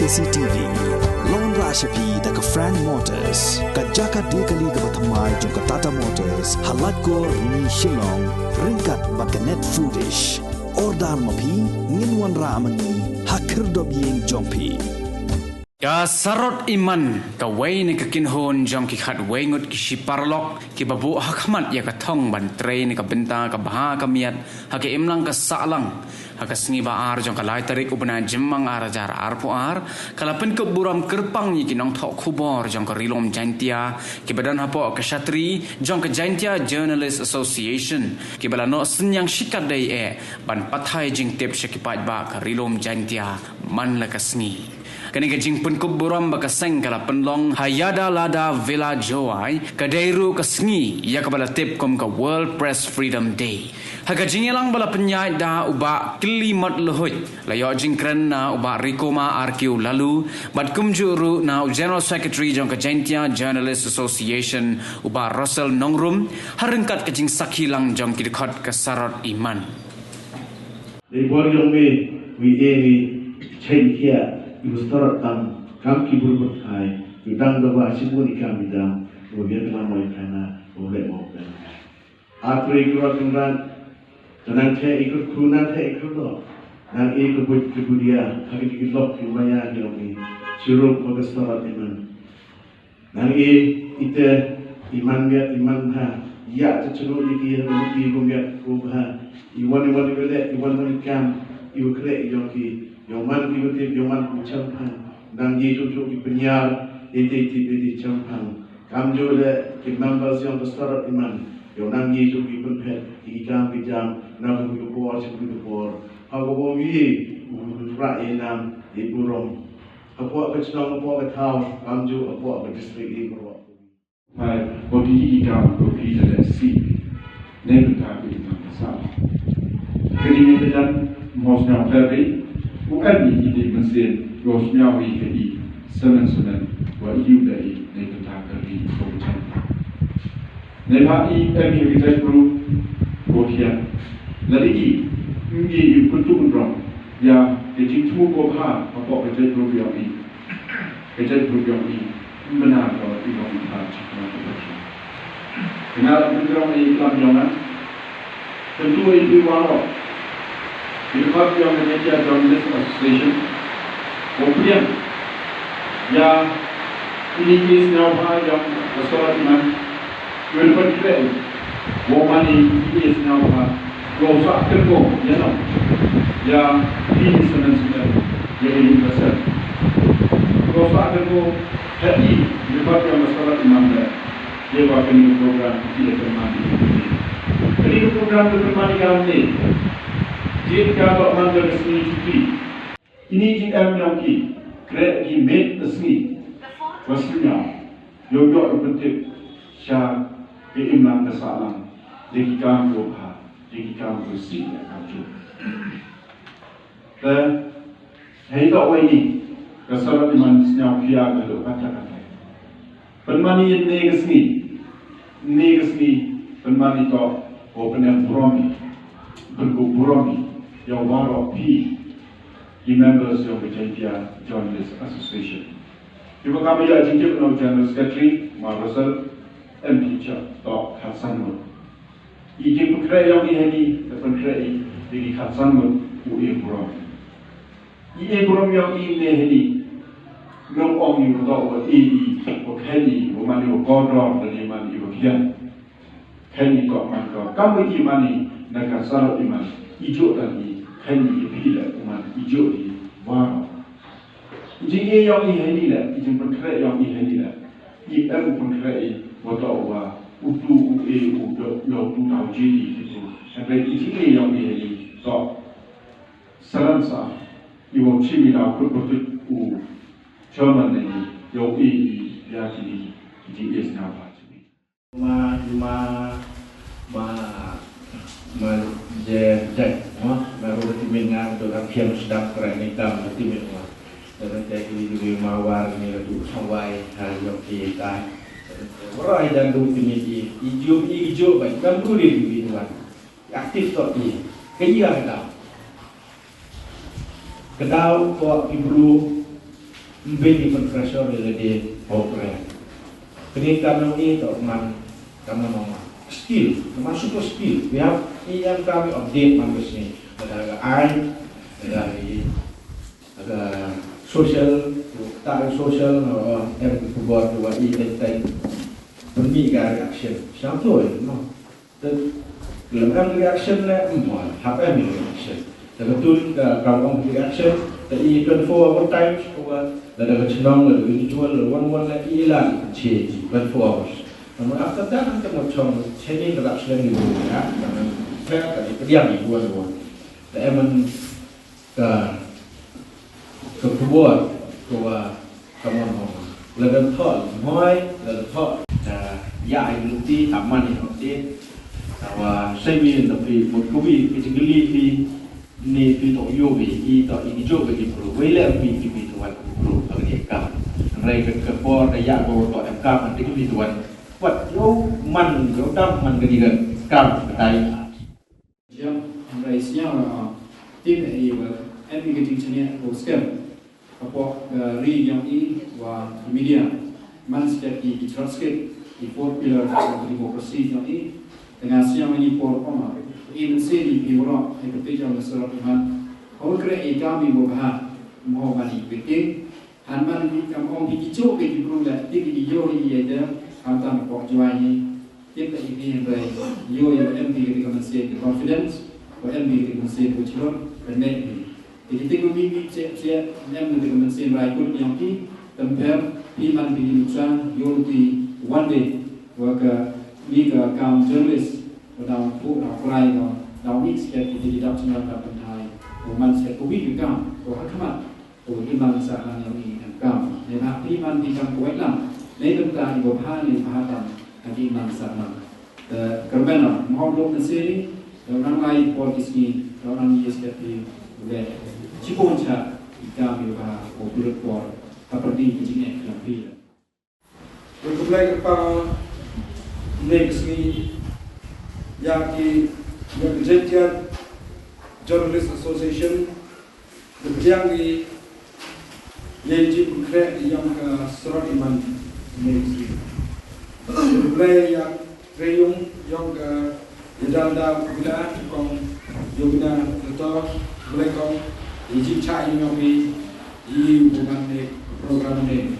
CCTV Lon Rashapi daga Frank Motors Kajaka dekali ga bathamai jong Tata Motors halat ko ni Shillong ringkat bakanet foodish ordal mapi nginwan ramani hakir dobyeng jongpi Ya Sarot iman ka wei ni ka kinhon jom ki khat wei ngut ki shiparlok ki babu hakmat ya ka thong ban tre ni ka benta ka baha ka miat ha ke imlang ka salang ha ka sngi ba ar jong ka lai tarik ubna jemmang ar jar ar pu ar kala Pynkup Burom kerpang ni ki Nongthoh Khubor jong ka rilom Jaiñtia ki badan ha po ka shatri jong ka Jaiñtia Journalist Association ki bala no senyang shikat dai ban pathai jing tep shakipaj ba ka rilom Jaiñtia man la ka sngi kani ka jing Pynkup Burom ba ka seng kala penlong hayada lada villa joai ka dairu ka sngi ya ka bala tip kom ka World Press Freedom Day ha ka jing elang bala penyai da uba kelimat lohoj la yo jing kren na uba rikoma arkiu lalu bat kumjuru na General Secretary jong ka Jaiñtia Journalist Association uba Russell Nongrum harengkat ka jing sakhilang jong kidkhot ka Sarot iman they bor yong me we any Jaiñtia ibu Sarot kam Khubor berkai bidang doa sibuk ikam bidang kemudian telah mulai karena boleh mau apa ikut tunggan tenang saya ikut kunan saya ikut lo nang ikut kebudia hari ini lok kumaya kami suruh pada Sarot iman nang itu iman biar iman ha ya tercelup lagi lagi biar kubah iwan boleh kam iwan kerek joki Yoman kibutip yoman kucampang dan yesus di penyar di campang kamjo le ki members yang Sarot iman yonang yesus di penpet ikam bijam nang Khubor Khubor hago wi raenam di Burom apo kecilong apo ketau kamjo apo distrik di Burom hai bodi ikam bodi le si nebuta bi sa kini dan mosnya tadi bukan ini mesin rosmiawi kedi semen wa iu dari nebuta dari kocan nebai emi kita guru kokia lagi ini Pynkup Burom ya kecil semua koha apa kecil guru yang ini benar kalau tidak benar cakap kenal Burom ini dalam jangan tentu itu walau Pynkup yang Jaiñtia Journalist Association kemudian yang ini kisah yang Sarot iman Pynkup kita wamani ini kisah rosak terko ya no ya ini sebenarnya yang ini besar rosak terko tadi Pynkup yang Sarot iman dia bahkan program tidak termandi jadi program termandi kami jika Pak Mandor Seni Cuti ini jika yang ki kerek di med seni wasnya yoga bentuk Shah imam kesalam jika berha jika bersih kacu dan hendak ini Sarot iman senyap kia kalau kata-kata penmani negesni penmani to open Burom Pynkup Burom yang baru di members of the Jaiñtia Journalist Association. Ibu kami Jaiñtia General Secretary Russell MP Dr. Khatsanmut. Ijin pekerja yang ini pekerja di Khatsanmut UE Burom. UE Burom yang ini Nongthoh yang tahu ini Kenny, mani Godron dan mani Kian. Kenny kok mangkau. Kamu imani nak Sarot iman hijau tadi Kenny pilih iman hijau di warna. Jadi yang ini lah, jadi pekerja yang ini lah. Ia pekerja waktu utu yang tu tahu jadi itu. Sampai ini yang ini so seransa ibu cimi dah berbentuk Jerman ini yang ini dia jadi esnapa. Baru timingan tu kan kiam sedap keren hitam timin wah. Dan jadi di mawar ni tu sawai yang kita. Orang dan tu timin hijau baik kan tu di luar. Aktif tu ni. Kaya kedau kok ibru Bini pressure di program. Kini kami itu kami skill, termasuk skill. We have yang kami update manusia. Ada ada social, tak social, Khubor dua ini pembicara reaction. Siapa no? Dalam reaction le, apa reaction? Betul kalau reaction, tapi 24 hour times, ada kecenderungan ada individual, one le ilan change 24 hours. Namun after that nanti macam changing reaction ni ya, saya tadi diam di buat. Tapi ke Khubor kamu ladan thol moi ladan thol ya ibu ti taman ni update bahwa saya ni tapi kopi basically ni to yogi to ijo bagi pro wele pi to wan pro bagi kam rai ke Khubor ya go to kam nanti ke tuan wat yo man yo dam man ke kam kedai jam rai siang tim ni em cái chương trình của scam apa ri yang wa media man setiap di transcript di four pillar of democracy yang dengan siang ini por apa in sini di Burom yang ketiga Sarot iman kau kira kami mubah mau mani bikin hanman di kampung di kicau di Burom di yori ada hantam pok juai kita ini yang baik yo yang MB di kementerian the confidence wa MB di kementerian bocor benar. Jadi tengok mimi saya yang nanti kementerian rakyat yang di tempat iman begini macam yolti one day waka ni ke kaum jurnalis dalam perai dalam mix kita tidak semua dapat hai umat saya kubi juga hakamat iman sahaja yang ini kaum dan iman di kaum kuat lah ni tentang ibu hani bahatan tadi iman sahaja kerana mau belum nasi orang lain politis ni orang ni seperti boleh Cipon cha kami bah operate for seperti begini lebih. Berkembang apa next ni yang Jaiñtia Journalist Association berjang di Jaiñtia konkret yang ke Sarot iman next ni. Berkembang yang reyung yang ke Jaiñtia bila kong Yogina atau Belakang Jaiñtia yang kami hubungan program ini.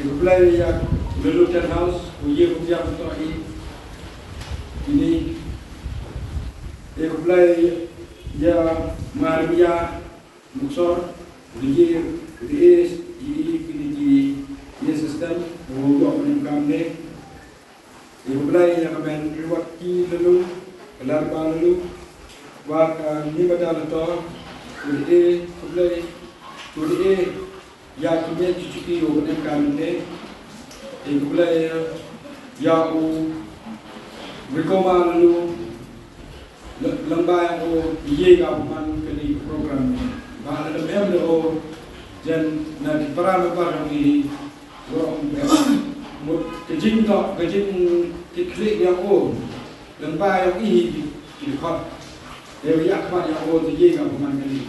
Reply yang Lieutenant House, uji ujian untuk ini. Reply yang Maria Muksor, uji ini sistem untuk menemukan ini. Reply yang kami riwati lalu, kelar lalu, wak ni badal atau reply ya kami cuci open kami ni mulai ya rekoma lalu lembaga ye gaman kali program bahkan ada member jan nanti para member ni Burom kejing klik yang lembaga yang ini di kot dia ya apa yang ye gaman kali